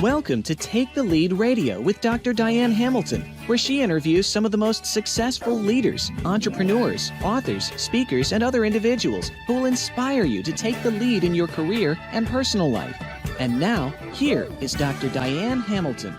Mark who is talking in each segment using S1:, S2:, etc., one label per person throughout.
S1: Welcome to Take the Lead Radio with Dr. Diane Hamilton, where she interviews some of the most successful leaders, entrepreneurs, authors, speakers, and other individuals who will inspire you to take the lead in your career and personal life. And now, here is Dr. Diane Hamilton.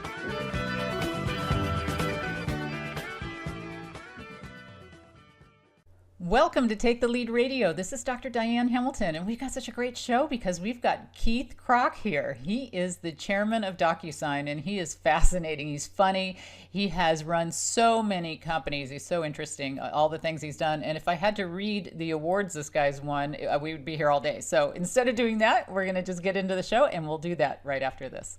S2: Welcome to Take the Lead Radio. This is Dr. Diane Hamilton, and we've got such a great show because we've got Keith Krach here. He is the chairman of DocuSign, and he is fascinating. He's funny. He has run so many companies. He's so interesting, all the things he's done. And if I had to read the awards this guy's won, we would be here all day. So instead of doing that, we're going to just get into the show, and we'll do that right after this.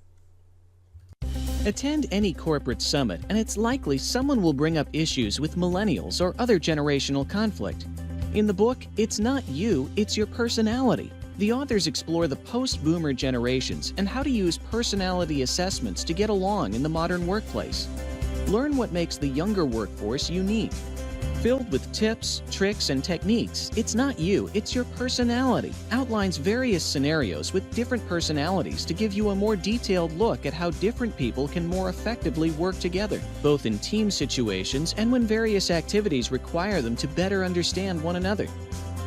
S1: Attend any corporate summit, and it's likely someone will bring up issues with millennials or other generational conflict. In the book, It's Not You, It's Your Personality, the authors explore the post-boomer generations and how to use personality assessments to get along in the modern workplace. Learn what makes the younger workforce unique. Filled with tips, tricks, and techniques, It's Not You, It's Your Personality outlines various scenarios with different personalities to give you a more detailed look at how different people can more effectively work together, both in team situations and when various activities require them to better understand one another.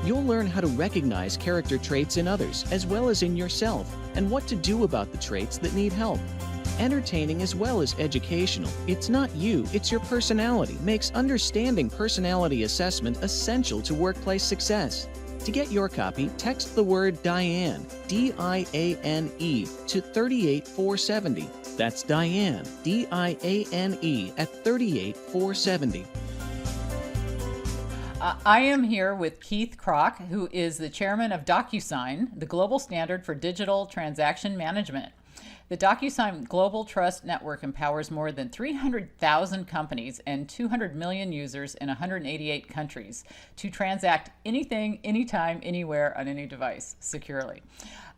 S1: You'll learn how to recognize character traits in others as well as in yourself and what to do about the traits that need help. Entertaining as well as educational, It's Not You, It's Your Personality makes understanding personality assessment essential to workplace success. To get your copy, text the word Diane, D-I-A-N-E, to 38470. That's Diane, D-I-A-N-E, at 38470.
S2: I am here with Keith Krach, who is the chairman of DocuSign, the global standard for digital transaction management. The DocuSign Global Trust Network empowers more than 300,000 companies and 200 million users in 188 countries to transact anything, anytime, anywhere on any device securely.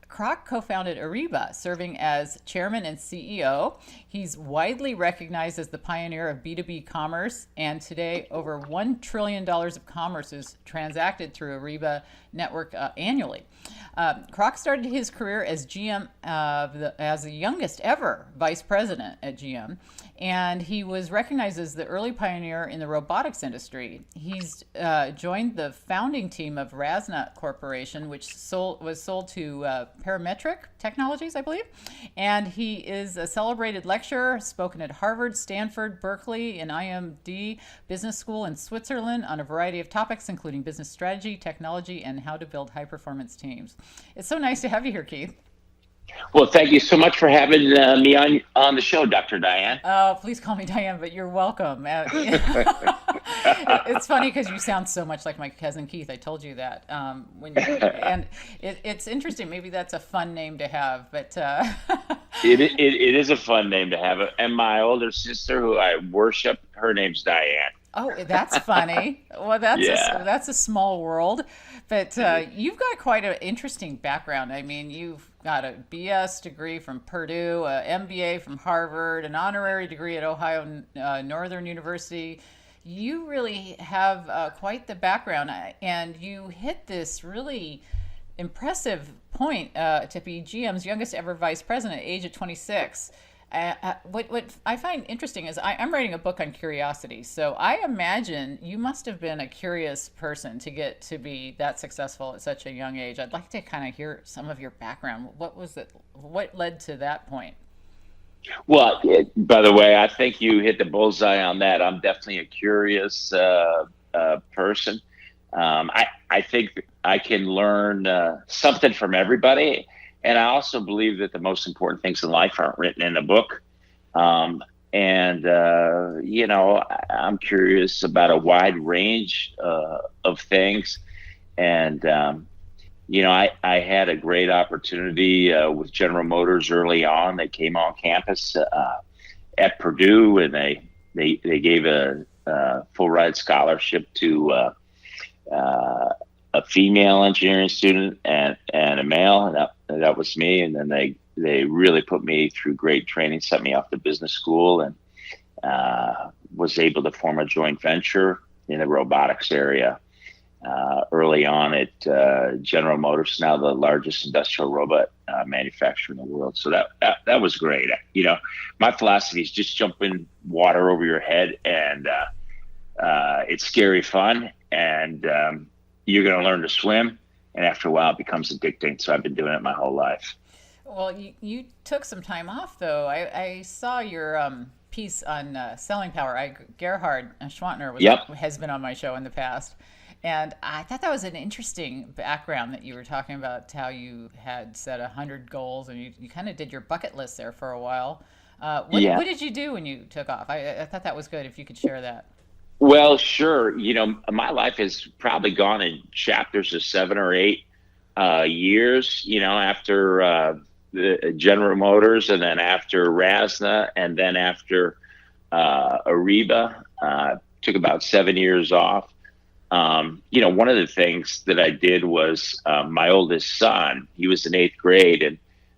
S2: Krach co-founded Ariba, serving as chairman and CEO. He's widely recognized as the pioneer of B2B commerce, and today over $1 trillion of commerce is transacted through Ariba network annually. Krach started his career as GM, as the youngest ever vice president at GM, and he was recognized as the early pioneer in the robotics industry. He's joined the founding team of Rasna Corporation, which was sold to Parametric Technologies, I believe, and he is a celebrated lecturer, spoken at Harvard, Stanford, Berkeley, and IMD Business School in Switzerland on a variety of topics, including business strategy, technology, and how to build high-performance teams. It's so nice to have you here, Keith.
S3: Well, thank you so much for having me on the show, Dr. Diane.
S2: Oh, please call me Diane, but you're welcome. It's funny because you sound so much like my cousin Keith. I told you that. And it's interesting. Maybe that's a fun name to have, but
S3: it is a fun name to have. And my older sister, who I worship, her name's Diane.
S2: Oh, that's funny. Well, that's a small world, but you've got quite an interesting background. I mean, you've got a BS degree from Purdue, an MBA from Harvard, an honorary degree at Ohio Northern University. You really have quite the background, and you hit this really impressive point to be GM's youngest ever vice president at the age of 26. What I find interesting is I'm writing a book on curiosity. So I imagine you must have been a curious person to get to be that successful at such a young age. I'd like to kind of hear some of your background. What was it? What led to that point?
S3: Well, by the way, I think you hit the bullseye on that. I'm definitely a curious person. I think I can learn something from everybody. And I also believe that the most important things in life aren't written in a book. I'm curious about a wide range of things. And, I had a great opportunity with General Motors early on. They came on campus at Purdue, and they gave a full ride scholarship to a female engineering student and a male, and that was me. And then they really put me through great training, sent me off to business school, and was able to form a joint venture in the robotics area. early on at General Motors, now the largest industrial robot manufacturer in the world. So that was great. My philosophy is just jump in water over your head, and it's scary fun, and you're going to learn to swim. And after a while, it becomes addicting. So I've been doing it my whole life.
S2: Well, you took some time off, though. I saw your piece on selling power. Gerhard Schwantner has been on my show in the past. And I thought that was an interesting background that you were talking about, how you had set 100 goals and you kind of did your bucket list there for a while. What did you do when you took off? I thought that was good if you could share that.
S3: Well, sure. My life has probably gone in chapters of 7 or 8 years, after the General Motors, and then after RASNA, and then after Ariba. Took about 7 years off. One of the things that I did was my oldest son, he was in 8th grade, and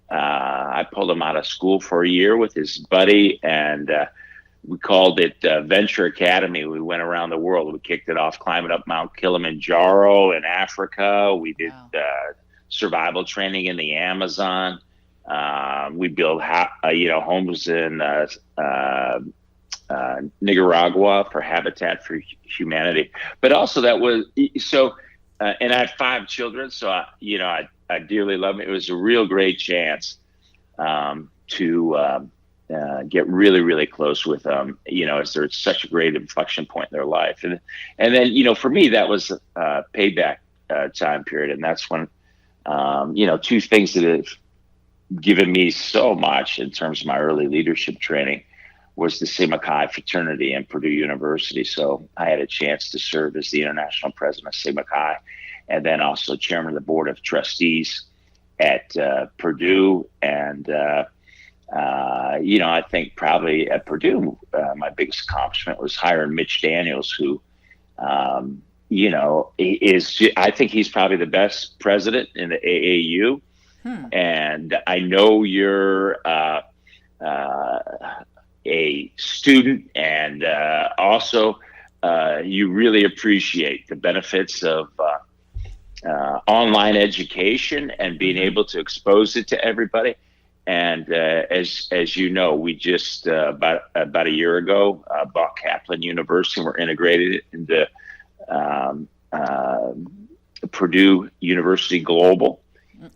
S3: I pulled him out of school for a year with his buddy, and we called it Venture Academy. We went around the world. We kicked it off climbing up Mount Kilimanjaro in Africa. We did survival training in the Amazon. We built homes in Nicaragua for Habitat for Humanity. But also that was so, and I have 5 children, so I dearly love it. It was a real great chance to get really, really close with them, as they're at such a great inflection point in their life. And then, for me, that was a payback time period. And that's when, 2 things that have given me so much in terms of my early leadership training was the Sigma Chi fraternity and Purdue University. So I had a chance to serve as the international president of Sigma Chi, and then also chairman of the board of trustees at Purdue. And, I think probably at Purdue, my biggest accomplishment was hiring Mitch Daniels, who, I think he's probably the best president in the AAU. And I know you're a student, and also you really appreciate the benefits of online education and being able to expose it to everybody. And as you know, we just about a year ago bought Kaplan University, and we're integrated it into Purdue University Global,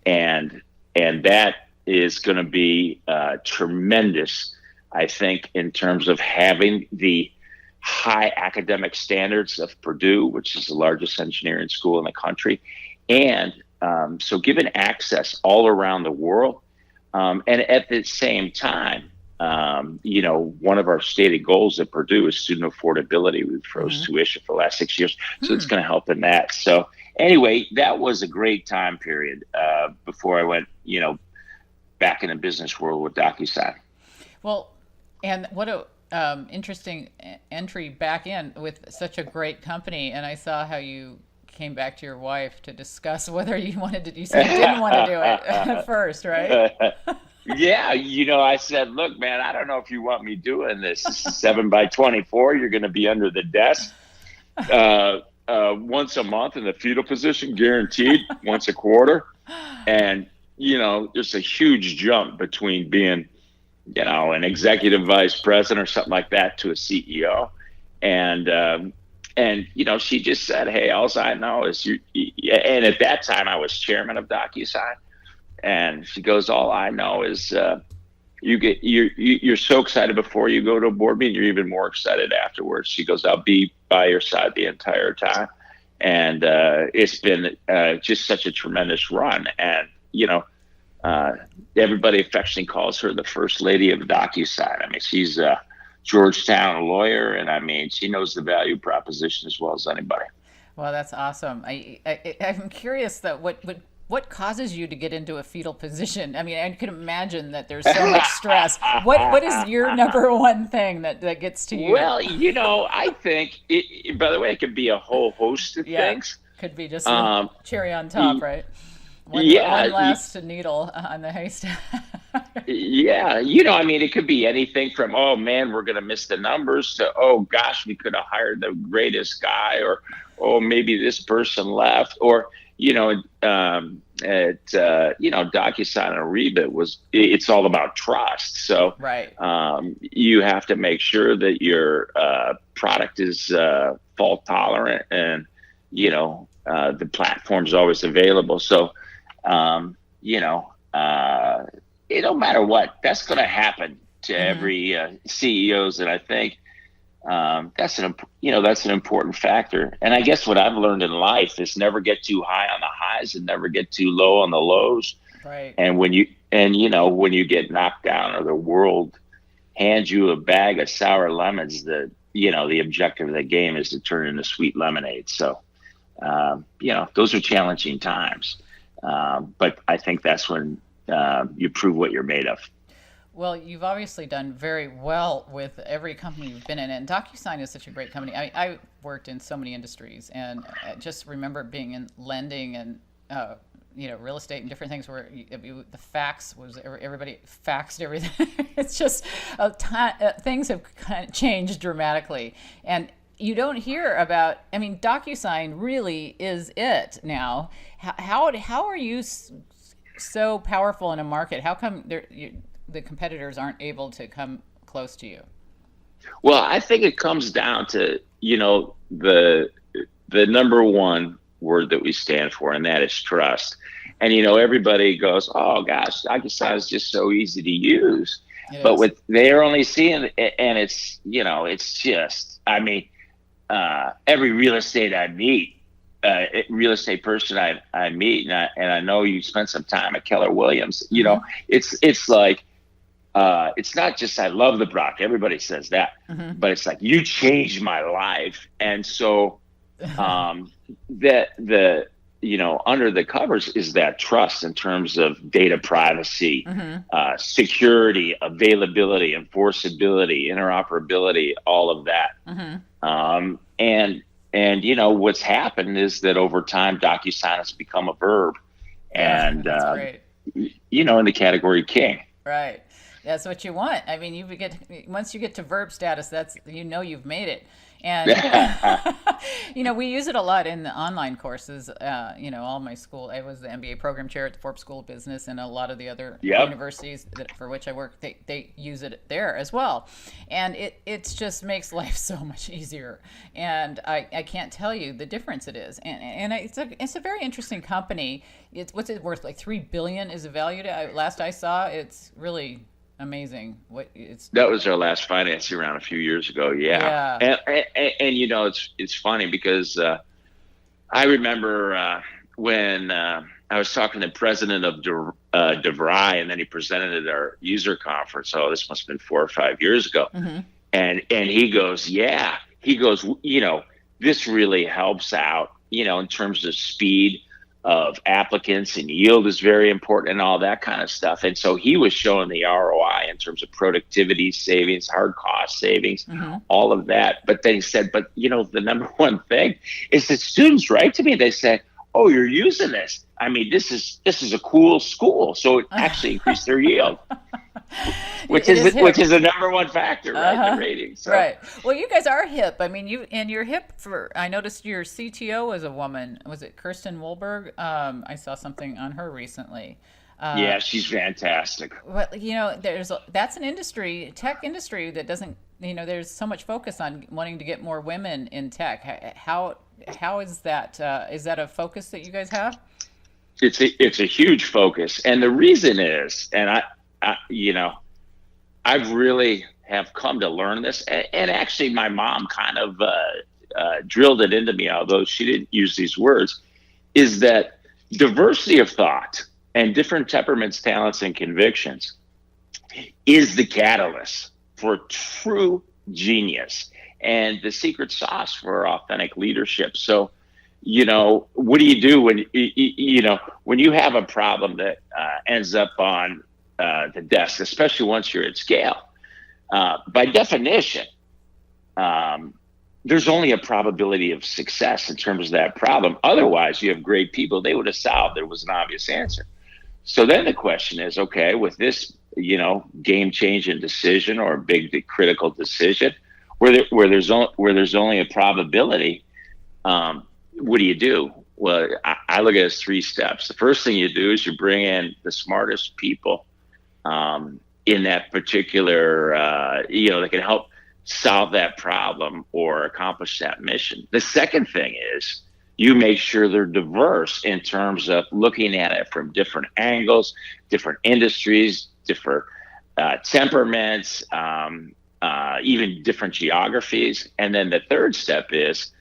S3: and that is going to be tremendous, I think, in terms of having the high academic standards of Purdue, which is the largest engineering school in the country, and so given access all around the world. And at the same time, one of our stated goals at Purdue is student affordability. We've froze tuition for the last 6 years, so it's going to help in that. So anyway, that was a great time period before I went, back in the business world with DocuSign.
S2: Well, and what a interesting entry back in with such a great company. And I saw how you came back to your wife to discuss whether you wanted to. You said you didn't want to do it at first, right?
S3: Yeah, I said, look, man, I don't know if you want me doing this. This is 7 by 24. You're going to be under the desk once a month in the fetal position, guaranteed, once a quarter. And, there's a huge jump between being, an executive vice president or something like that to a CEO. And she just said, hey, all I know is you. And at that time, I was chairman of DocuSign. And she goes, all I know is you're so excited before you go to a board meeting, you're even more excited afterwards. She goes, I'll be by your side the entire time. And it's been just such a tremendous run. And, everybody affectionately calls her the first lady of DocuSign. I mean, she's a Georgetown lawyer, and I mean, she knows the value proposition as well as anybody.
S2: Well, that's awesome. I'm curious that what causes you to get into a fetal position? I mean, I can imagine that there's so much stress. What is your number one thing that gets to you?
S3: Well, I think, by the way, it could be a whole host of things.
S2: Could be just a cherry on top, right? One last needle on the haystack.
S3: Yeah, I mean, it could be anything from, oh man, we're going to miss the numbers, to, oh gosh, we could have hired the greatest guy, or, oh, maybe this person left, or, DocuSign and Ariba it's all about trust. So
S2: Right.
S3: You have to make sure that your product is fault tolerant, and, the platform's always available. So, it don't matter what, that's going to happen to every CEOs, and I think that's an important factor. And I guess what I've learned in life is never get too high on the highs and never get too low on the lows.
S2: Right.
S3: And when you get knocked down, or the world hands you a bag of sour lemons, the objective of the game is to turn into sweet lemonade. So those are challenging times, but I think that's when you prove what you're made of.
S2: Well, you've obviously done very well with every company you've been in, and DocuSign is such a great company. I worked in so many industries, and I just remember being in lending and real estate and different things where the fax was, everybody faxed everything. It's just things have kind of changed dramatically, and you don't hear about. I mean, DocuSign really is it now. How are you so powerful in a market? How come the competitors aren't able to come close to you?
S3: Well, I think it comes down to, the number one word that we stand for, and that is trust. And, everybody goes, oh gosh, DocuSign is just so easy to use. But what they're only seeing, and it's, it's just, I mean, every real estate I meet, real estate person I meet, and I know you spent some time at Keller Williams, it's like, it's not just I love the product. Everybody says that, but it's like, you changed my life. And so under the covers is that trust in terms of data privacy, security, availability, enforceability, interoperability, all of that. And what's happened is that over time, DocuSign has become a verb, and in the category king.
S2: Right. That's what you want. I mean, once you get to verb status, that's you've made it. And we use it a lot in the online courses. All my school, I was the MBA program chair at the Forbes School of Business, and a lot of the other universities for which I work, they use it there as well. And it just makes life so much easier. And I can't tell you the difference it is. And it's a very interesting company. What's it worth? Like $3 billion is the value. Last I saw, it's really amazing. That
S3: was our last financing round a few years ago. Yeah. And it's funny because I remember when I was talking to the president of DeVry, and then he presented at our user conference. Oh, this must have been 4 or 5 years ago. And he goes, this really helps out, in terms of speed of applicants, and yield is very important, and all that kind of stuff. And so he was showing the ROI in terms of productivity savings, hard cost savings, all of that. But then he said, but the number one thing is that students write to me, they say, oh, you're using this. I mean, this is a cool school. So it actually increased their yield. Which is the number one factor, right? The rating. So.
S2: Right. Well, you guys are hip. I mean, you're hip for. I noticed your CTO was a woman. Was it Kirsten Wohlberg? I saw something on her recently.
S3: Yeah, she's fantastic.
S2: Well, that's an industry, tech industry, that doesn't. There's so much focus on wanting to get more women in tech. How is that? Is that a focus that you guys have?
S3: It's a huge focus, and the reason is, and I've really have come to learn this, and actually my mom kind of drilled it into me, although she didn't use these words, is that diversity of thought and different temperaments, talents, and convictions is the catalyst for true genius and the secret sauce for authentic leadership. So, what do you do when you have a problem that ends up on the desk, especially once you're at scale? By definition, there's only a probability of success in terms of that problem. Otherwise, you have great people. They would have solved. There was an obvious answer. So then the question is, okay, with this, game changing decision or a big critical decision, where there's only a probability, what do you do? Well, I look at it as 3 steps. The first thing you do is you bring in the smartest people in that particular, that can help solve that problem or accomplish that mission. The second thing is you make sure they're diverse in terms of looking at it from different angles, different industries, different temperaments, even different geographies. And then the third step is,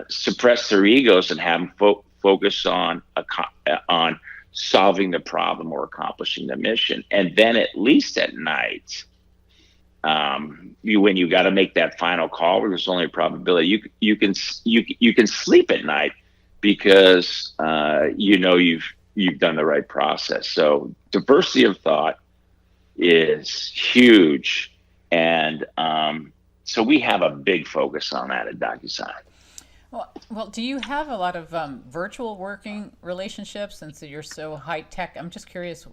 S3: suppress their egos and have them focus on solving the problem or accomplishing the mission. And then at least at night, when you got to make that final call where there's only a probability, you can sleep at night because you've done the right process. So diversity of thought is huge, and so we have a big focus on that at DocuSign.
S2: Well, do you have a lot of virtual working relationships since you're so high tech? I'm just curious,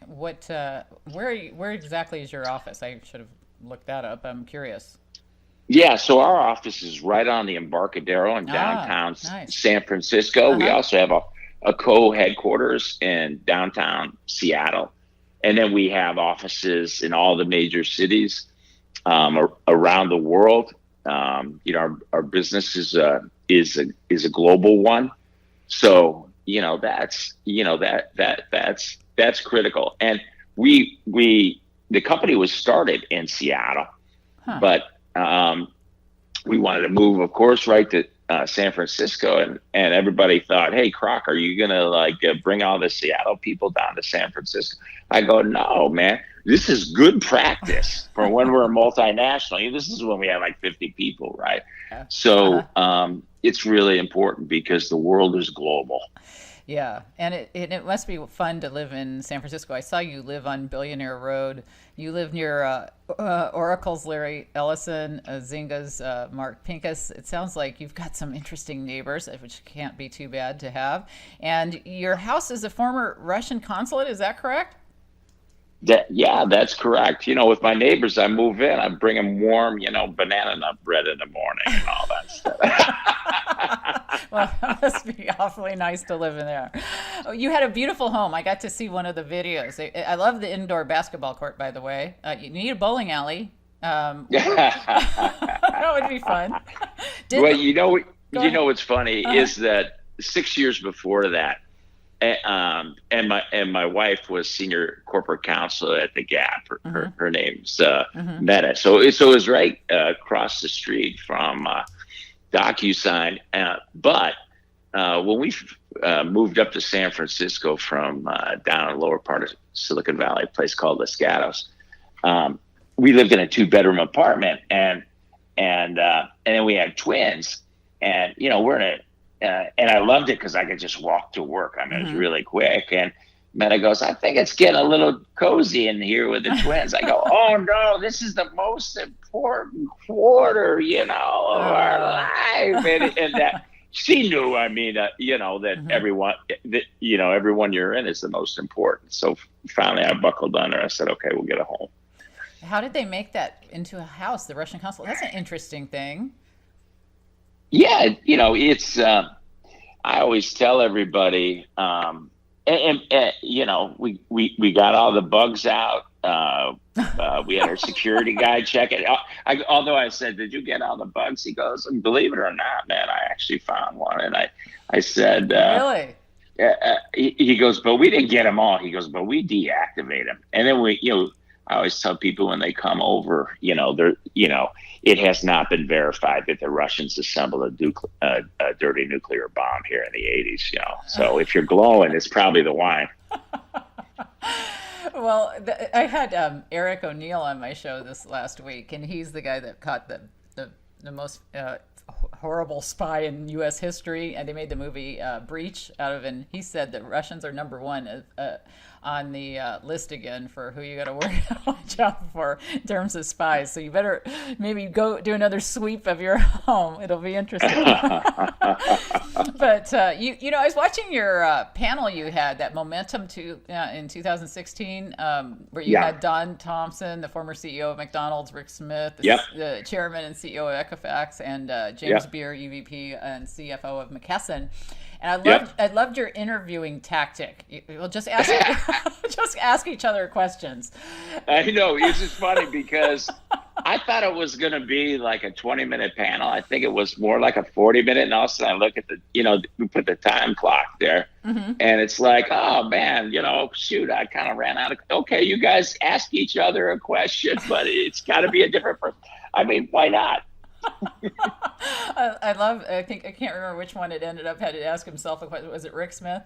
S2: where exactly is your office? I should have looked that up. I'm curious.
S3: Yeah, so our office is right on the Embarcadero in downtown
S2: nice.
S3: San Francisco. We also have a co-headquarters in downtown Seattle. And then we have offices in all the major cities around the world. Our business is a global one. So, that's critical. And the company was started in Seattle, but we wanted to move, of course, right to San Francisco, and everybody thought, hey, Krach, are you gonna bring all the Seattle people down to San Francisco? I go, no, man, this is good practice for when we're multinational. This is when we have 50 people, right? So it's really important because the world is global.
S2: Yeah, and it must be fun to live in San Francisco. I saw you live on Billionaire Road. You live near Oracle's Larry Ellison, Zynga's Mark Pincus. It sounds like you've got some interesting neighbors, which can't be too bad to have. And your house is a former Russian consulate, is that correct?
S3: Yeah, that's correct. With my neighbors, I move in, I bring them warm, banana nut bread in the morning and all that stuff.
S2: Well, that must be awfully nice to live in there. You had a beautiful home. I got to see one of the videos. I love the indoor basketball court, by the way. You need a bowling alley. That would be fun.
S3: What's funny is that 6 years before that, and my wife was senior corporate counsel at the Gap. Her name's Meta. So it was right across the street from DocuSign. But when we moved up to San Francisco from down in the lower part of Silicon Valley, a place called Los Gatos, we lived in a 2-bedroom apartment, and then we had twins, and we're in and I loved it because I could just walk to work. I mean, it was really quick. And Meta goes, I think it's getting a little cozy in here with the twins. I go, oh no, this is the most important quarter, of our life. And that she knew, that everyone, everyone you're in is the most important. So finally I buckled under. I said, okay, we'll get a home.
S2: How did they make that into a house, the Russian consulate? That's an interesting thing.
S3: Yeah, it's. I always tell everybody, we got all the bugs out. We had our security guy check it. Although I said, "Did you get all the bugs?" He goes, "Believe it or not, man, I actually found one." And I said,
S2: "Really?"
S3: He goes, "But we didn't get them all." He goes, "But we deactivate them." And then I always tell people when they come over, it has not been verified that the Russians assembled a dirty nuclear bomb here in the 80s, So if you're glowing, it's probably the wine.
S2: Well, I had Eric O'Neill on my show this last week, and he's the guy that caught the most horrible spy in U.S. history, and they made the movie Breach out of it. And he said that Russians are number one on the list again for who you got to watch out for in terms of spies. So you better maybe go do another sweep of your home. It'll be interesting. But you know, I was watching your panel you had, that Momentum in 2016, where you had Don Thompson, the former CEO of McDonald's, Rick Smith, the chairman and CEO of Equifax, and James Beer, EVP and CFO of McKesson. And I loved your interviewing tactic. We'll just ask each other questions.
S3: I know, it's just funny because I thought it was going to be like a 20-minute panel. I think it was more like a 40-minute. And all of a sudden I look at we put the time clock there, and it's like, oh man, shoot, I kind of ran out of. Okay, you guys ask each other a question, but it's got to be a different person. I mean, why not?
S2: I think I can't remember which one it ended up had to ask himself a question. Was it Rick Smith?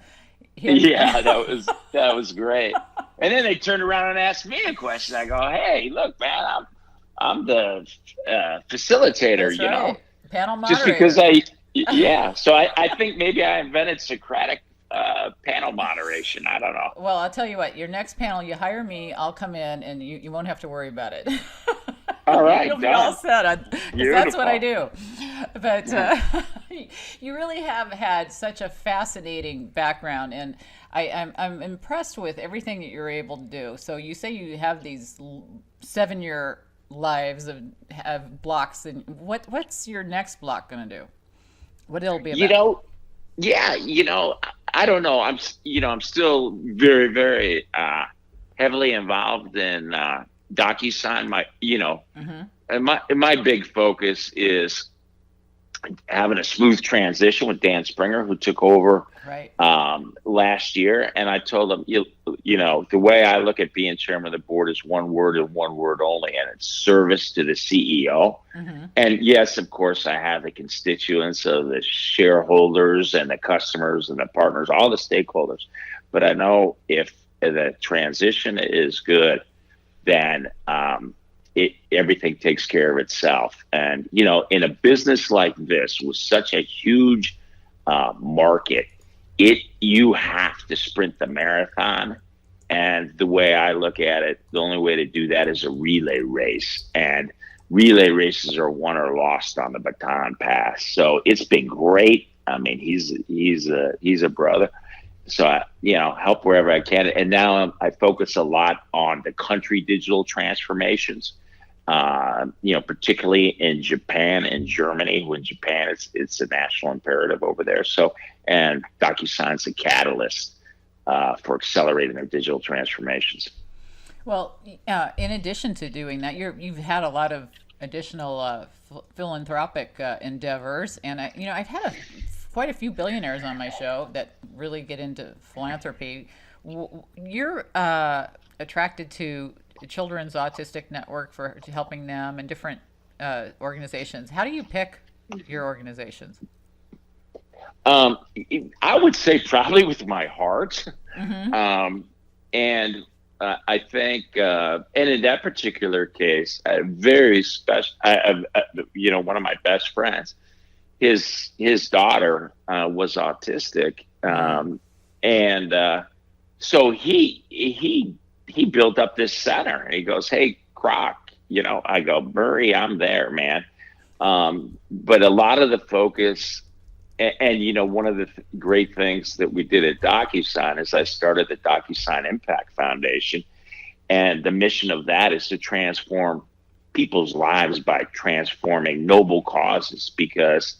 S3: Yeah, that was great. And then they turned around and asked me a question. I go, hey, look, man, I'm the facilitator.
S2: That's right. Panel moderator.
S3: Just because So I think maybe I invented Socratic panel moderation. I don't know.
S2: Well, I'll tell you what. Your next panel, you hire me. I'll come in, and you won't have to worry about it.
S3: All right,
S2: you'll be all set. That's what I do. But you really have had such a fascinating background, and I'm impressed with everything that you're able to do. So you say you have these 7-year lives of blocks, and what's your next block going to do? What it'll be about?
S3: I don't know. I'm still very, very heavily involved in DocuSign. And my big focus is having a smooth transition with Dan Springer, who took over last year. And I told him, the way I look at being chairman of the board is one word and one word only, and it's service to the CEO. And yes, of course, I have the constituents of the shareholders and the customers and the partners, all the stakeholders. But I know if the transition is good, then everything takes care of itself. And, in a business like this with such a huge market, you have to sprint the marathon. And the way I look at it, the only way to do that is a relay race. And relay races are won or lost on the baton pass. So it's been great. I mean, he's a brother. So I, help wherever I can. And now I focus a lot on the country digital transformations, particularly in Japan and Germany. When Japan, it's a national imperative over there. So, and DocuSign's a catalyst for accelerating their digital transformations.
S2: Well, in addition to doing that, you've had a lot of additional philanthropic endeavors, and I've had quite a few billionaires on my show that really get into philanthropy. You're attracted to Children's Autistic Network for helping them and different organizations. How do you pick your organizations?
S3: I would say probably with my heart. And I think, and in that particular case, very special, one of my best friends, his daughter was autistic. And so he built up this center, and he goes, hey, Krach, I go, Murray, I'm there, man. But a lot of the focus, and one of the great things that we did at DocuSign is I started the DocuSign Impact Foundation. And the mission of that is to transform people's lives by transforming noble causes, because,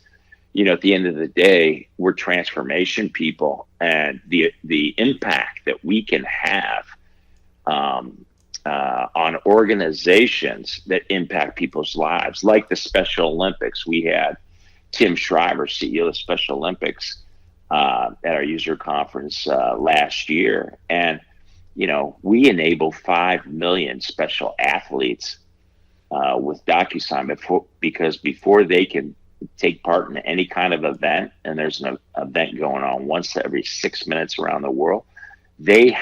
S3: at the end of the day, we're transformation people, and the impact that we can have on organizations that impact people's lives, like the Special Olympics. We had Tim Shriver, CEO of the Special Olympics, at our user conference last year. And, we enable 5 million special athletes with DocuSign because before they can take part in any kind of event, and there's an event going on once every 6 minutes around the world, they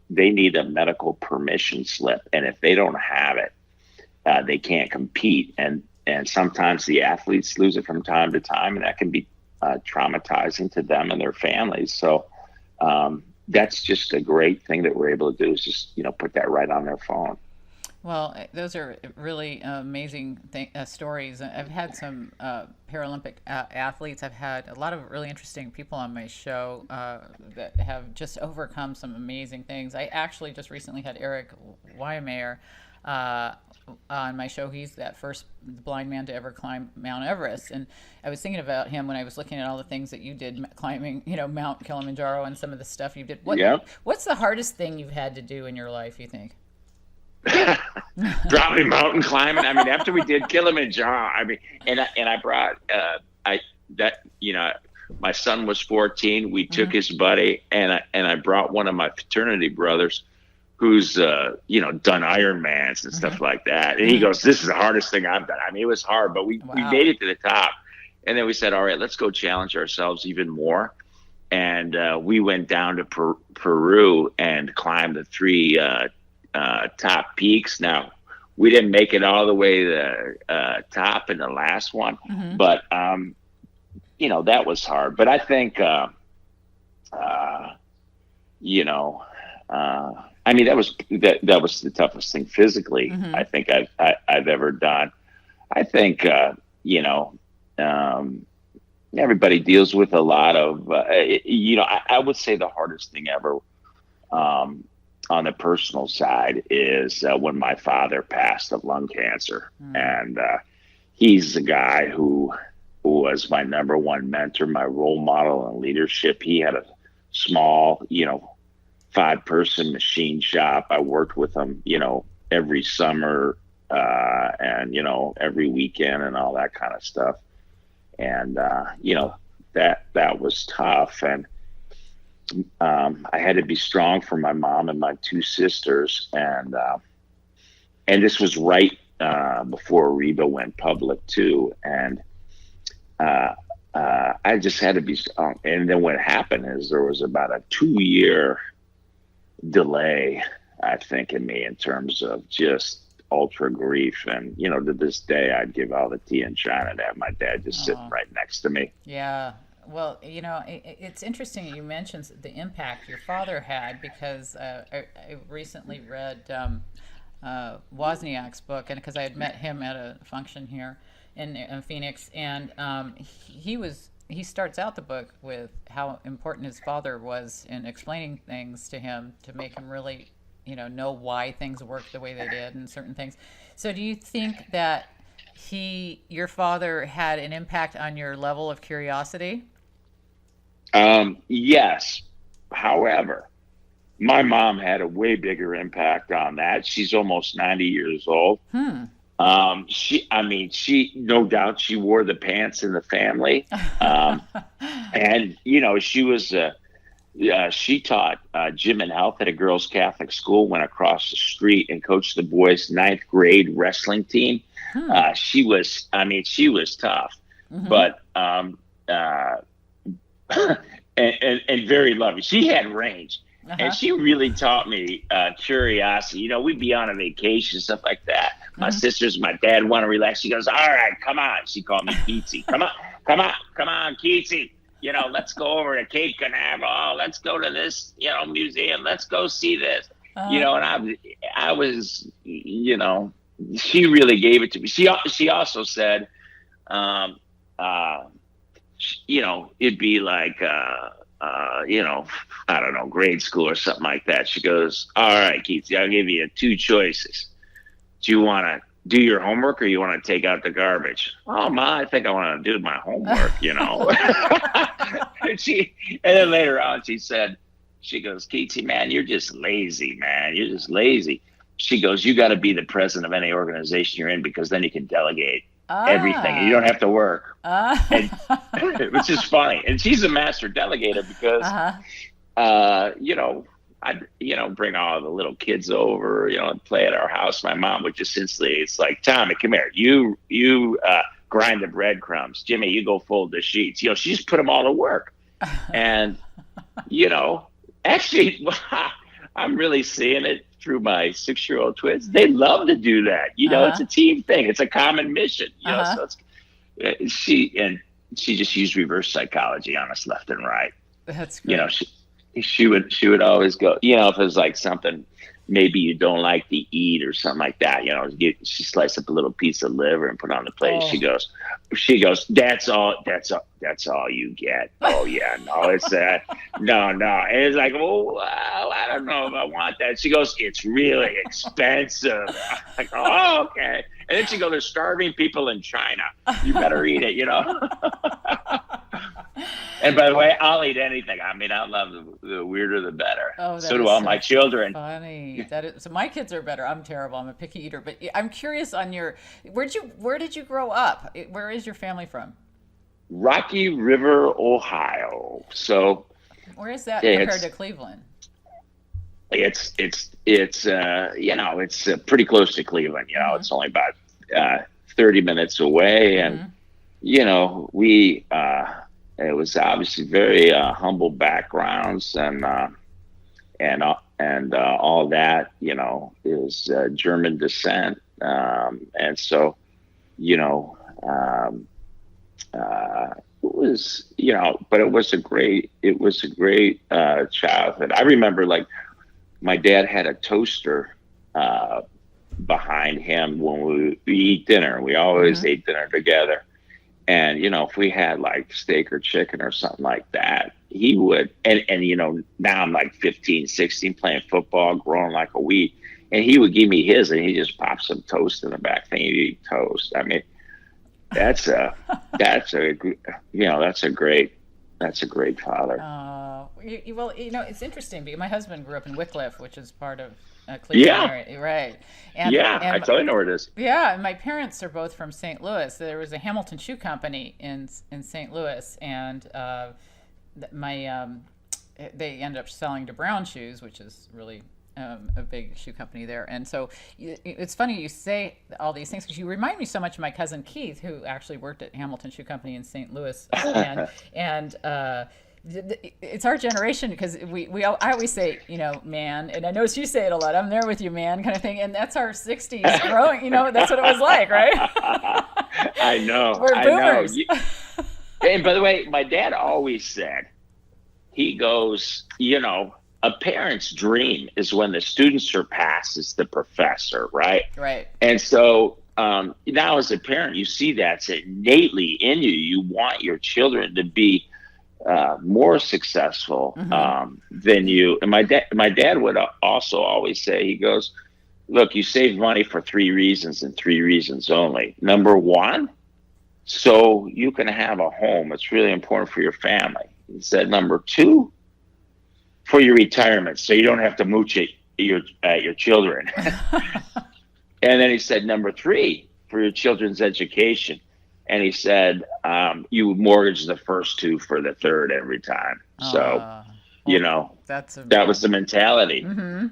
S3: need a medical permission slip. And if they don't have it, they can't compete. And sometimes the athletes lose it from time to time, and that can be traumatizing to them and their families. So that's just a great thing that we're able to do, is just, put that right on their phone.
S2: Well, those are really amazing stories. I've had some Paralympic athletes. I've had a lot of really interesting people on my show that have just overcome some amazing things. I actually just recently had Eric Weimeyer on my show. He's that first blind man to ever climb Mount Everest. And I was thinking about him when I was looking at all the things that you did climbing, Mount Kilimanjaro and some of the stuff you did. What's the hardest thing you've had to do in your life, you think?
S3: Probably mountain climbing. I mean, after we did Kilimanjaro, and I brought my son was 14. We took his buddy, and I brought one of my fraternity brothers who's done Ironmans and stuff like that. And he goes, "This is the hardest thing I've done." I mean, it was hard, but we made it to the top. And then we said, "All right, let's go challenge ourselves even more." And we went down to Peru and climbed the 3 top peaks. Now, we didn't make it all the way to the top in the last one, but that was hard. But I think that was the toughest thing physically I think I've ever done. I think everybody deals with a lot of I would say the hardest thing ever on the personal side is when my father passed of lung cancer. And he's the guy who was my number one mentor, my role model in leadership. He had a small, 5-person machine shop. I worked with him, every summer and, every weekend and all that kind of stuff. And, that was tough. And I had to be strong for my mom and my 2 sisters. And this was right before Reba went public too. And I just had to be strong. And then what happened is there was about a 2-year delay, I think, in me in terms of just ultra grief. And, to this day, I'd give all the tea in China to have my dad just sitting right next to me.
S2: Yeah. Well, it's interesting you mentioned the impact your father had, because I recently read Wozniak's book, and because I had met him at a function here in Phoenix, and he starts out the book with how important his father was in explaining things to him to make him really, know why things worked the way they did and certain things. So do you think that your father had an impact on your level of curiosity?
S3: Yes. However, my mom had a way bigger impact on that. She's almost 90 years old. She no doubt she wore the pants in the family. And, she was, she taught gym and health at a girls' Catholic school, went across the street and coached the boys' 9th grade wrestling team. She was tough, but, and very loving. She had range, and she really taught me curiosity. We'd be on a vacation, stuff like that. My sisters, my dad want to relax. She goes, "All right, come on." She called me Keatsy. Come on, Keatsy. Let's go over to Cape Canaveral. Let's go to this, museum. Let's go see this. And I was, she really gave it to me. She also said, it'd be like, I don't know, grade school or something like that. She goes, "All right, Keith, I'll give you 2 choices. Do you want to do your homework or you want to take out the garbage?" "Oh, Ma, I think I want to do my homework, and then later on she goes, "Keatsy, man, you're just lazy, man. You're just lazy." She goes, "You got to be the president of any organization you're in, because then you can delegate everything and you don't have to work." And, which is funny. And she's a master delegator because, I'd, bring all the little kids over, and play at our house. My mom would just instantly, it's like, "Tommy, come here. You grind the breadcrumbs. Jimmy, you go fold the sheets." She just put them all to work. And, actually, I'm really seeing it through my 6-year-old twins. They love to do that. It's a team thing. It's a common mission. So she just used reverse psychology on us left and right.
S2: That's great.
S3: she would always go, if it was like something maybe you don't like to eat or something like that, she sliced up a little piece of liver and put it on the plate.
S2: Oh.
S3: She goes, that's all you get. Oh yeah, no, it's that. No. And it's like, well, I don't know if I want that. She goes, it's really expensive. I'm like, oh, okay. And then she goes, there's starving people in China. You better eat it, And by the way, I'll eat anything. I mean, I love the weirder the better.
S2: Oh,
S3: so do all my children.
S2: Funny. So my kids are better. I'm terrible. I'm a picky eater. But I'm curious on where did you grow up? Where is your family from?
S3: Rocky River, Ohio. So
S2: where is that compared to Cleveland?
S3: It's pretty close to Cleveland. It's only about 30 minutes away, and we. It was obviously very humble backgrounds, and all that. Is German descent, and so it was but it was a great childhood. I remember like my dad had a toaster behind him when we eat dinner. We always ate dinner together. And, if we had like steak or chicken or something like that, he would, and now I'm like 15, 16 playing football, growing like a weed. And he would give me his and he just popped some toast in the back thing. He'd eat toast. I mean, that's a great father.
S2: Well, it's interesting because my husband grew up in Wickliffe, which is part of Cleveland area, right? And
S3: I totally know where it is.
S2: Yeah, and my parents are both from St. Louis. There was a Hamilton Shoe Company in St. Louis, and they ended up selling to Brown Shoes, which is really a big shoe company there. And so it's funny you say all these things because you remind me so much of my cousin Keith, who actually worked at Hamilton Shoe Company in St. Louis, and it's our generation because I always say, man, and I know you say it a lot. I'm there with you, man, kind of thing. And that's our 60s growing. That's what it was like, right?
S3: I know.
S2: We're boomers.
S3: And by the way, my dad always said, he goes, a parent's dream is when the student surpasses the professor, right?
S2: Right.
S3: And so now as a parent, you see that's innately in you. You want your children to be more successful than you. And my dad would also always say, he goes, look, you save money for 3 reasons and 3 reasons only. Number 1, so you can have a home. It's really important for your family. He said, number 2, for your retirement, so you don't have to mooch at your children. And then he said, number 3, for your children's education. And he said, you mortgage the first 2 for the third every time. So, that was the mentality.
S2: Mm-hmm.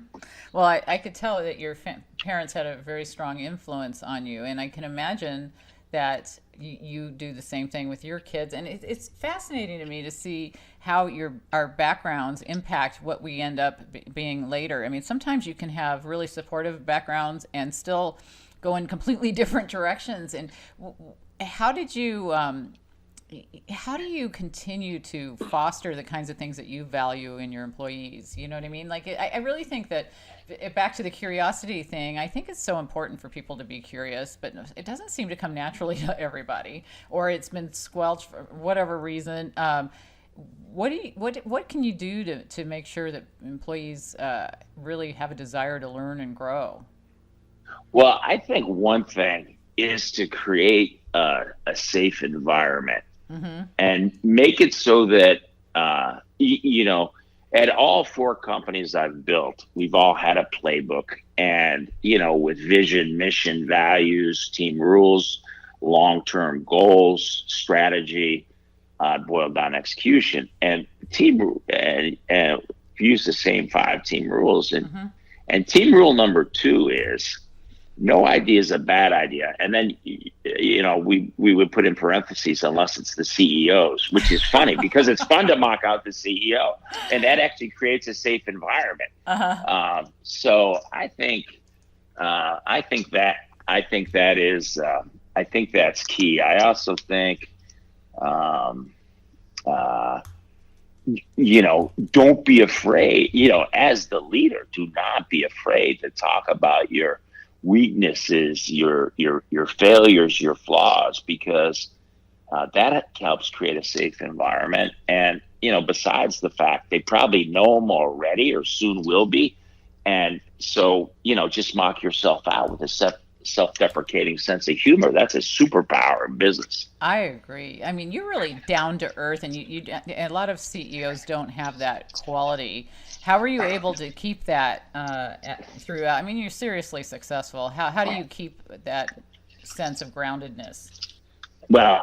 S2: Well, I could tell that your parents had a very strong influence on you. And I can imagine that you do the same thing with your kids. And it's fascinating to me to see how our backgrounds impact what we end up being later. I mean, sometimes you can have really supportive backgrounds and still go in completely different directions. And how do you continue to foster the kinds of things that you value in your employees? You know what I mean? Like, I really think that, back to the curiosity thing, I think it's so important for people to be curious, but it doesn't seem to come naturally to everybody, or it's been squelched for whatever reason. What can you do to make sure that employees really have a desire to learn and grow?
S3: Well, I think one thing is to create a safe environment and make it so that, at all 4 companies I've built, we've all had a playbook and, with vision, mission, values, team rules, long-term goals, strategy, boiled down execution, and use the same 5 team rules. And team rule number 2 is no idea is a bad idea. And then, we would put in parentheses, unless it's the CEO's, which is funny because it's fun to mock out the CEO, and that actually creates a safe environment. So I think that's key. I also think, don't be afraid, as the leader, do not be afraid to talk about your weaknesses, your failures, your flaws, because that helps create a safe environment. And, besides the fact they probably know them already or soon will be. And so, just mock yourself out with a self-deprecating sense of humor. That's a superpower in business.
S2: I agree. I mean, you're really down to earth, and a lot of CEOs don't have that quality. How are you able to keep that throughout? I mean, you're seriously successful. How do you keep that sense of groundedness?
S3: Well,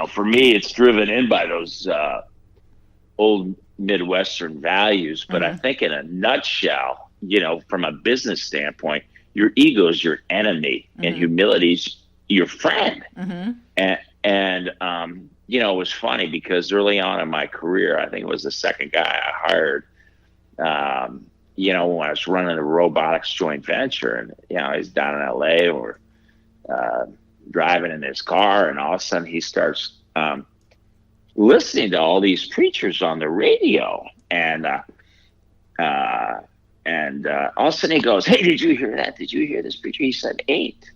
S3: for me, it's driven in by those old Midwestern values. But I think in a nutshell, from a business standpoint, your ego is your enemy and humility is your friend. And it was funny because early on in my career, I think it was the second guy I hired, when I was running a robotics joint venture, and, he's down in LA or driving in his car, and all of a sudden he starts listening to all these preachers on the radio, and all of a sudden he goes, "Hey, did you hear that? Did you hear this preacher? He said 8."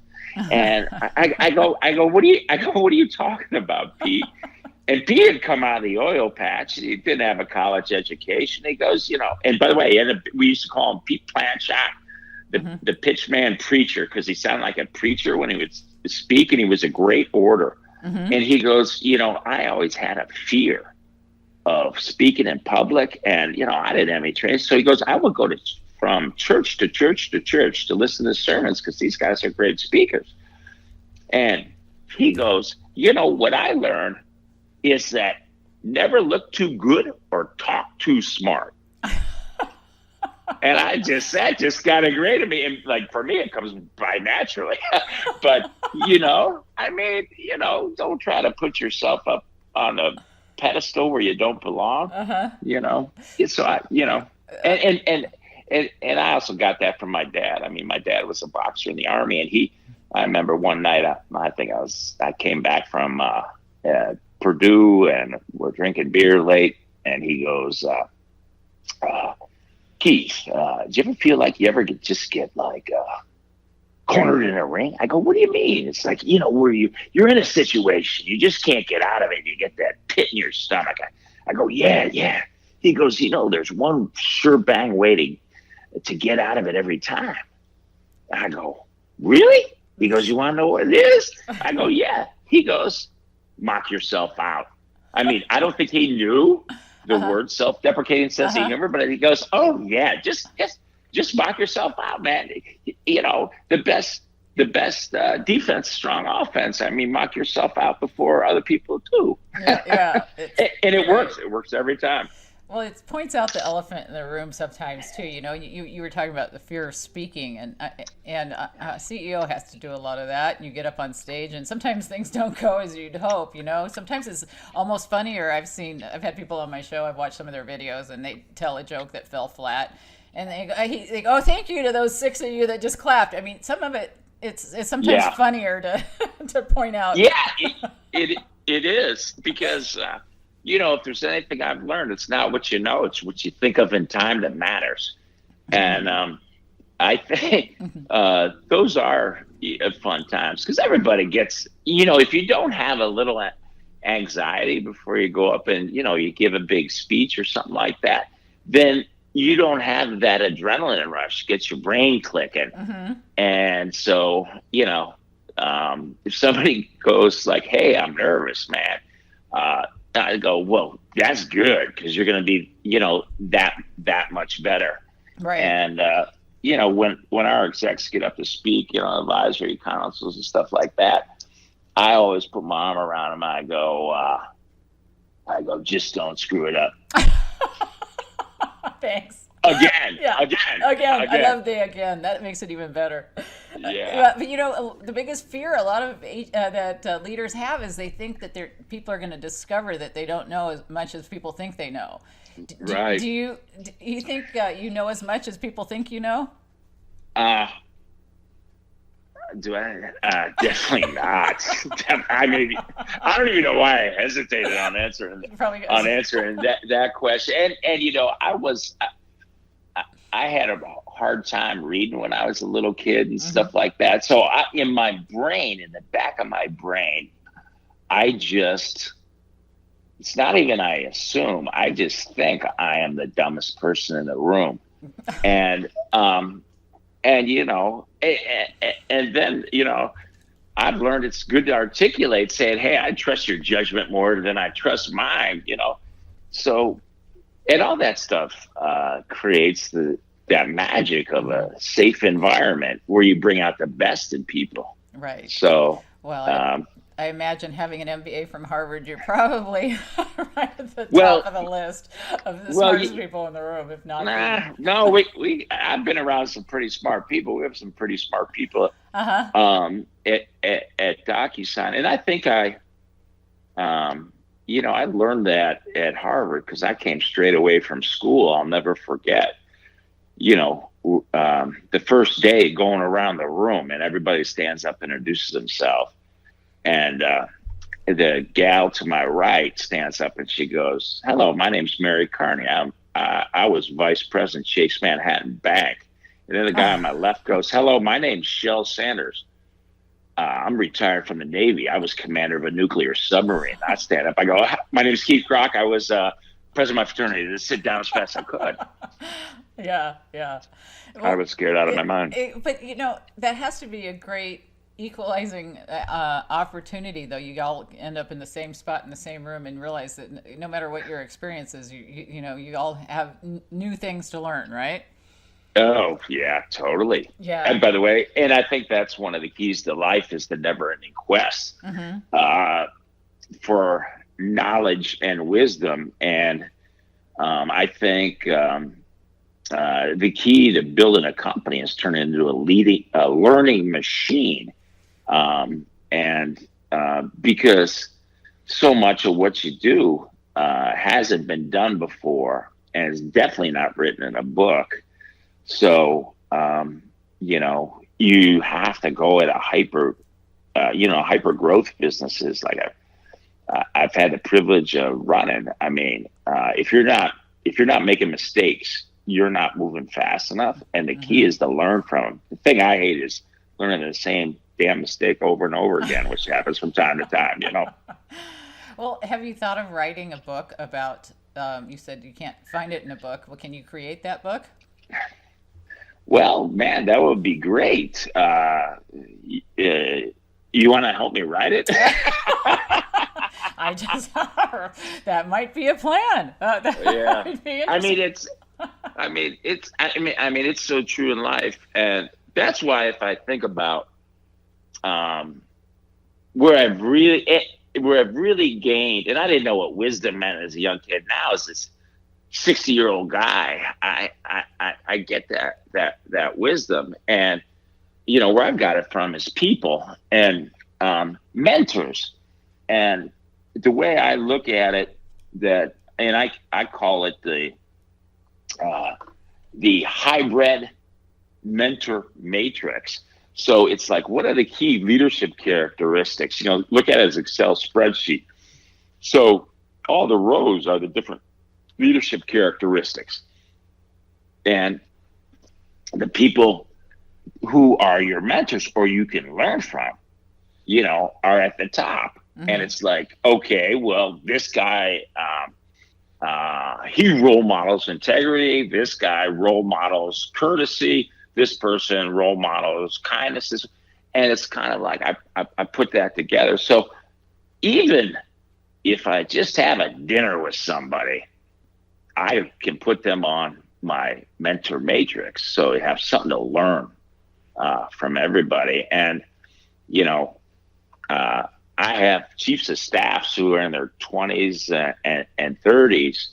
S3: And I go, what are you talking about, Pete? And Pete had come out of the oil patch. He didn't have a college education. He goes, and by the way, we used to call him Pete Planchot, the pitchman preacher, because he sounded like a preacher when he would speak, and he was a great orator. And he goes, I always had a fear of speaking in public, and, I didn't have any training. So he goes, I would go from church to church to church to listen to sermons because these guys are great speakers. And he goes, what I learned is that never look too good or talk too smart. And that just got ingrained in me. And like, for me, it comes by naturally. But, don't try to put yourself up on a pedestal where you don't belong, So and I also got that from my dad. I mean, my dad was a boxer in the Army, and I remember one night, I came back from Purdue, and we're drinking beer late, and he goes, Keith, do you ever feel like you ever get like cornered in a ring? I go, what do you mean? It's like, where you're in a situation, you just can't get out of it. You get that pit in your stomach. I go, yeah. He goes, there's one sure bang way to get out of it every time. I go, really? He goes, you want to know what it is? I go, yeah. He goes, mock yourself out. I mean, I don't think he knew the word self-deprecating sense of humor, but he goes, oh yeah, just mock yourself out, man. The best defense, strong offense. I mean, mock yourself out before other people do.
S2: Yeah.
S3: And it works. It works every time.
S2: Well, it points out the elephant in the room sometimes too. You were talking about the fear of speaking, and a CEO has to do a lot of that. And you get up on stage, and sometimes things don't go as you'd hope. Sometimes it's almost funnier. I've had people on my show. I've watched some of their videos, and they tell a joke that fell flat, and they go, "Oh, thank you to those 6 of you that just clapped." I mean, some of it it's sometimes funnier to point out.
S3: Yeah, it is because. If there's anything I've learned, it's not what you know, it's what you think of in time that matters. And I think those are fun times because everybody gets, if you don't have a little anxiety before you go up and, you give a big speech or something like that, then you don't have that adrenaline rush, gets your brain clicking. And so, if somebody goes like, hey, I'm nervous, man, I go, well, that's good because you're going to be, that much better.
S2: Right.
S3: And, when our execs get up to speak, advisory councils and stuff like that, I always put my arm around them. I go, just don't screw it up.
S2: Thanks.
S3: Again.
S2: I love the again. That makes it even better.
S3: Yeah.
S2: But the biggest fear a lot of that leaders have is they think that people are going to discover that they don't know as much as people think they know.
S3: Right.
S2: Do you think you know as much as people think you know?
S3: Do I? Definitely not. I mean, I don't even know why I hesitated on answering that question. And I had a hard time reading when I was a little kid and stuff like that. So in the back of my brain, it's not even I assume, I just think I am the dumbest person in the room. And then, I've learned it's good to articulate saying, hey, I trust your judgment more than I trust mine, So, and all that stuff creates that magic of a safe environment where you bring out the best in people.
S2: Right.
S3: So,
S2: well, I imagine having an MBA from Harvard, you're probably right at the top of the list of the smartest people in the room, if not.
S3: No, I've been around some pretty smart people. We have some pretty smart people at DocuSign, and I think I learned that at Harvard because I came straight away from school. I'll never forget. The first day going around the room and everybody stands up and introduces themselves. And the gal to my right stands up and she goes, hello, my name's Mary Carney. I was vice president, Chase Manhattan Bank. And then the guy on my left goes, hello, my name's Shel Sanders. I'm retired from the Navy. I was commander of a nuclear submarine. I stand up. I go, my name's Keith Krach. I was president of my fraternity. Just sit down as fast as I could.
S2: Yeah. Well,
S3: I was scared out of my mind.
S2: But, that has to be a great equalizing opportunity, though. You all end up in the same spot in the same room and realize that no matter what your experience is, you all have new things to learn, right?
S3: Oh, yeah, totally.
S2: Yeah.
S3: And by the way, and I think that's one of the keys to life is the never-ending quest for knowledge and wisdom. And I think the key to building a company is turning into a learning machine. Because so much of what you do hasn't been done before and is definitely not written in a book. So, you have to go at a hyper growth businesses like I've had the privilege of running. I mean, if you're not making mistakes, you're not moving fast enough. And the key is to learn from them. The thing I hate is learning the same damn mistake over and over again, which happens from time to time,
S2: Well, have you thought of writing a book about, you said you can't find it in a book. Well, can you create that book?
S3: Well, man, that would be great. You want to help me write it?
S2: That might be a plan.
S3: Yeah. It's so true in life. And that's why if I think about where I've really gained, and I didn't know what wisdom meant as a young kid. Now as this 60-year-old guy, I get that wisdom, and where I've got it from is people and mentors, and the way I look at it, I call it the hybrid mentor matrix. So it's like, what are the key leadership characteristics? Look at it as Excel spreadsheet. So all the rows are the different leadership characteristics. And the people who are your mentors or you can learn from, are at the top. Mm-hmm. And it's like, okay, well, this guy, he role models integrity. This guy role models courtesy. This person role models kindness. And it's kind of like I put that together. So even if I just have a dinner with somebody, I can put them on my mentor matrix. So you have something to learn from everybody. And, I have chiefs of staffs who are in their 20s and 30s,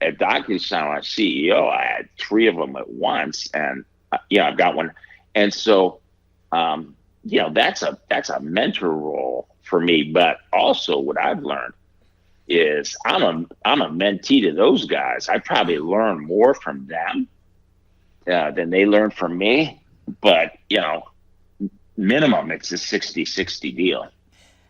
S3: at DocuSign, when I was CEO, I had 3 of them at once, and I've got one, and so that's a mentor role for me. But also, what I've learned is I'm a mentee to those guys. I probably learn more from them than they learn from me. But minimum, it's a 60-60 deal.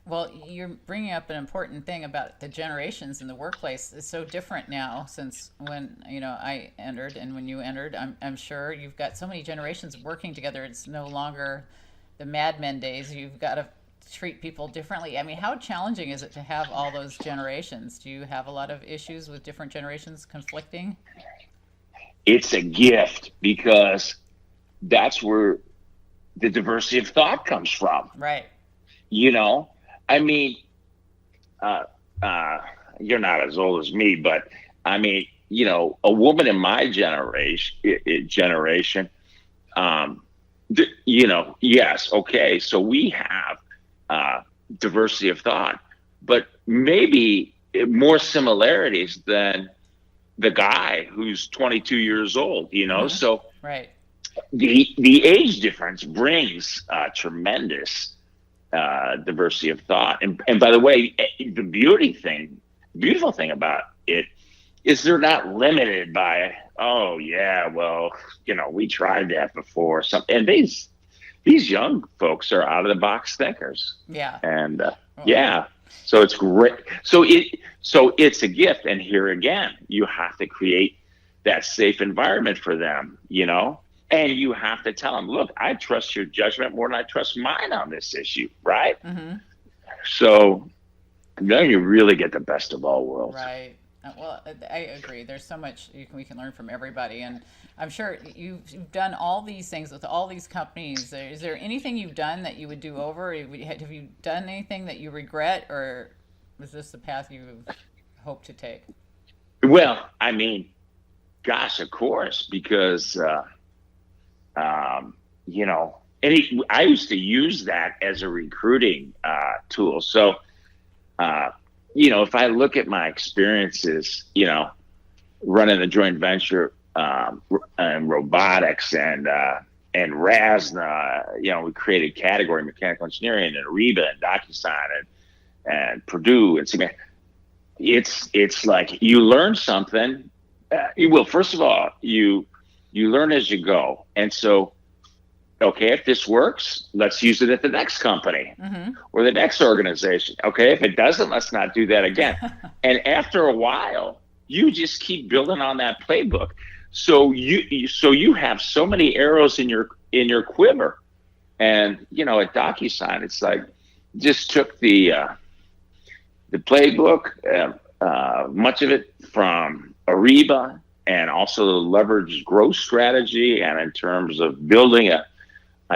S2: Well, you're bringing up an important thing about the generations in the workplace. It's so different now since when I entered and when you entered. I'm sure you've got so many generations working together. It's no longer the Mad Men days. You've got to treat people differently. I mean, how challenging is it to have all those generations? Do you have a lot of issues with different generations conflicting?
S3: It's a gift, because that's where the diversity of thought comes from.
S2: Right.
S3: I mean, you're not as old as me, but I mean, a woman in my generation, yes, okay, so we have diversity of thought, but maybe more similarities than the guy who's 22 years old,
S2: Mm-hmm.
S3: So
S2: right.
S3: The age difference brings tremendous diversity of thought. And by the way, the beautiful thing about it is they're not limited by, oh yeah, well, we tried that before. And these young folks are out of the box thinkers.
S2: Yeah.
S3: And yeah, so it's great. So it's a gift. And here again, you have to create that safe environment for them, and you have to tell them, look, I trust your judgment more than I trust mine on this issue, right?
S2: Mm-hmm.
S3: So then you really get the best of all worlds.
S2: Right. Well, I agree. There's so much we can learn from everybody. And I'm sure you've done all these things with all these companies. Is there anything you've done that you would do over? Have you done anything that you regret, or was this the path you hope to take?
S3: Well, I mean, gosh, of course, because I used to use that as a recruiting tool. So, if I look at my experiences, running a joint venture and robotics and RASNA, we created category mechanical engineering and Ariba and DocuSign and Purdue and CMA. It's like you learn something. First of all, you learn as you go. And so, okay, if this works, let's use it at the next company
S2: Mm-hmm.
S3: or the next organization. Okay, if it doesn't, let's not do that again. And after a while, you just keep building on that playbook. So you have so many arrows in your quiver. And at DocuSign, it's like just took the playbook, much of it from Ariba, and also the leverage growth strategy, and in terms of building a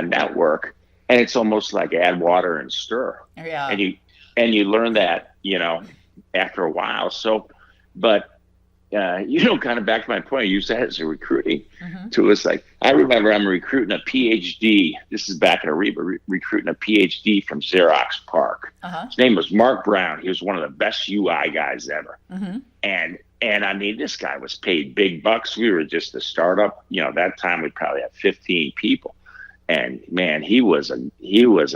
S3: network, and it's almost like add water and stir.
S2: Yeah.
S3: And you learn that, after a while. So, but kind of back to my point, I use that as a recruiting
S2: Mm-hmm.
S3: tool. It's like, I remember I'm recruiting a PhD. This is back at Ariba, recruiting a PhD from Xerox PARC.
S2: Uh-huh.
S3: His name was Mark Brown. He was one of the best UI guys ever.
S2: Mm-hmm.
S3: And I mean, this guy was paid big bucks. We were just a startup. That time we probably had 15 people. And man, he was a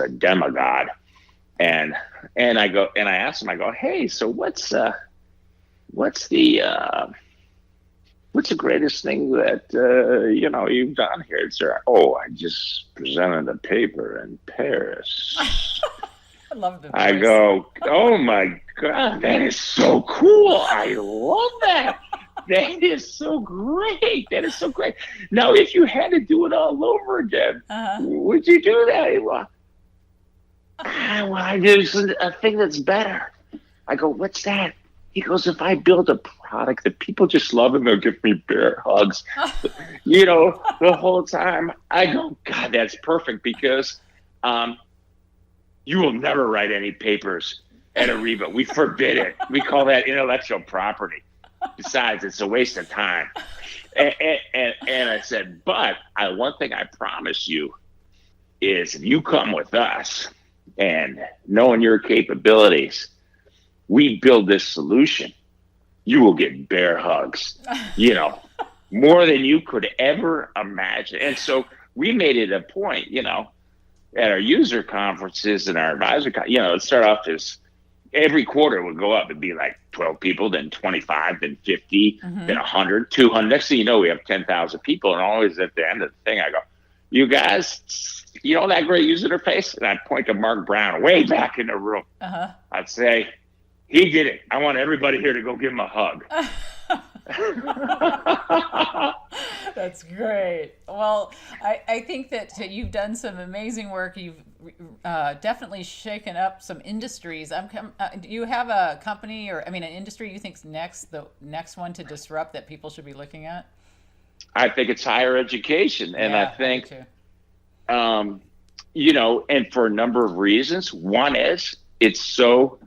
S3: demigod. And I asked him, I go, hey, so what's the greatest thing that you've done here? It's I just presented a paper in Paris.
S2: I love the voice.
S3: I go, oh my God, that is so cool. I love that. That is so great. That is so great. Now, if you had to do it all over again,
S2: Uh-huh.
S3: would you do that? Well, I do a thing that's better. I go, what's that? He goes, if I build a product that people just love and they'll give me bear hugs, the whole time. I go, God, that's perfect, because you will never write any papers at Ariba. We forbid it. We call that intellectual property. Besides, it's a waste of time. And I said, but one thing I promise you is, if you come with us and knowing your capabilities, we build this solution, you will get bear hugs, more than you could ever imagine. And so we made it a point, at our user conferences and our advisor, it'd start off as every quarter would go up. It'd be like 12 people, then 25, then 50,
S2: Mm-hmm.
S3: then 100, 200. Next thing you know, we have 10,000 people. And always at the end of the thing, I go, you guys, you know that great user interface? And I'd point to Mark Brown way back in the room. I'd say, he did it. I want everybody here to go give him a hug.
S2: That's great. Well, I think that you've done some amazing work. You've definitely shaken up some industries. Do you have a company or, an industry you think's the next one to disrupt that people should be looking at?
S3: I think it's higher education. And
S2: yeah,
S3: I think, and for a number of reasons. One is it's so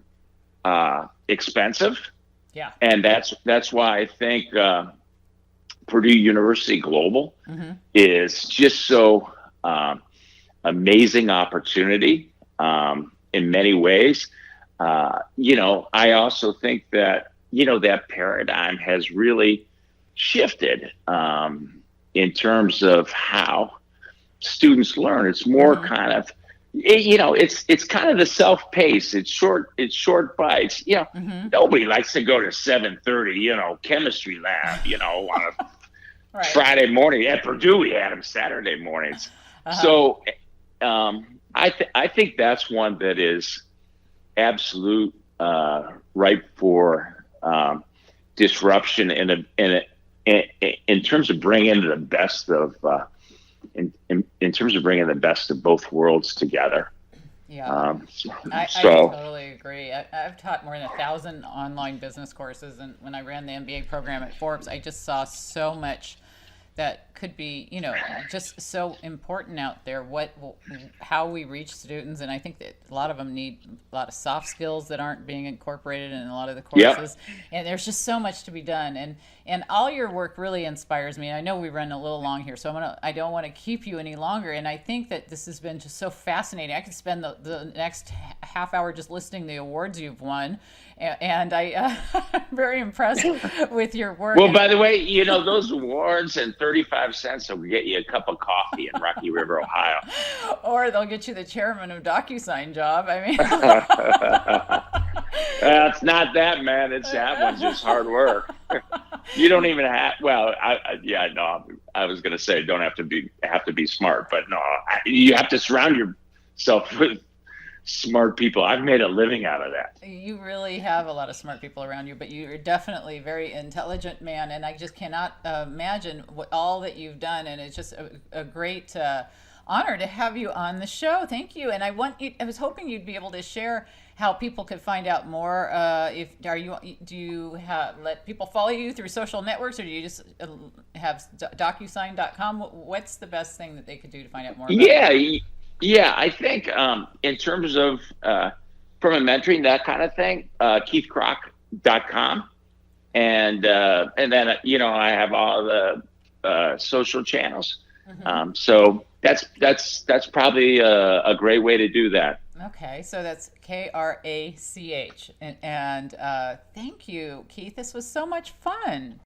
S3: expensive.
S2: Yeah.
S3: And that's why I think Purdue University Global is just so amazing opportunity in many ways. I also think that, that paradigm has really shifted in terms of how students learn. It's more kind of, it's kind of the self-paced. It's short bites. Nobody likes to go to 7:30, chemistry lab, on a
S2: right.
S3: Friday morning. At Purdue, we had them Saturday mornings. So I think that's one that is absolute ripe for disruption in terms of bringing the best of in terms of bringing the best of both worlds together.
S2: Yeah, I totally agree. I've taught more than 1,000 online business courses, and when I ran the MBA program at Forbes, I just saw so much that could be, just so important out there. How we reach students, and I think that a lot of them need a lot of soft skills that aren't being incorporated in a lot of the courses. Yep. And there's just so much to be done. And all your work really inspires me. I know we run a little long here, so I don't want to keep you any longer. And I think that this has been just so fascinating. I could spend the next half hour just listing the awards you've won. And I'm very impressed with your work.
S3: Well, by the way, those awards and 35 cents will get you a cup of coffee in Rocky River, Ohio.
S2: Or they'll get you the chairman of DocuSign job.
S3: It's not that, man. It's that one's just hard work. You don't even have. Well, I was going to say don't have to be smart, but no, you have to surround yourself with smart people. I've made a living out of that.
S2: You really have a lot of smart people around you, but you're definitely a very intelligent man, and I just cannot imagine all that you've done, and it's just a great honor to have you on the show. Thank you. And I was hoping you'd be able to share how people could find out more. Do you let people follow you through social networks, or do you just have DocuSign.com? What's the best thing that they could do to find out more about it?
S3: Yeah, I think in terms of from a mentoring, that kind of thing, KeithKrach.com. And then, I have all the social channels. So that's probably a great way to do that.
S2: Okay, so that's Krach. And thank you, Keith. This was so much fun.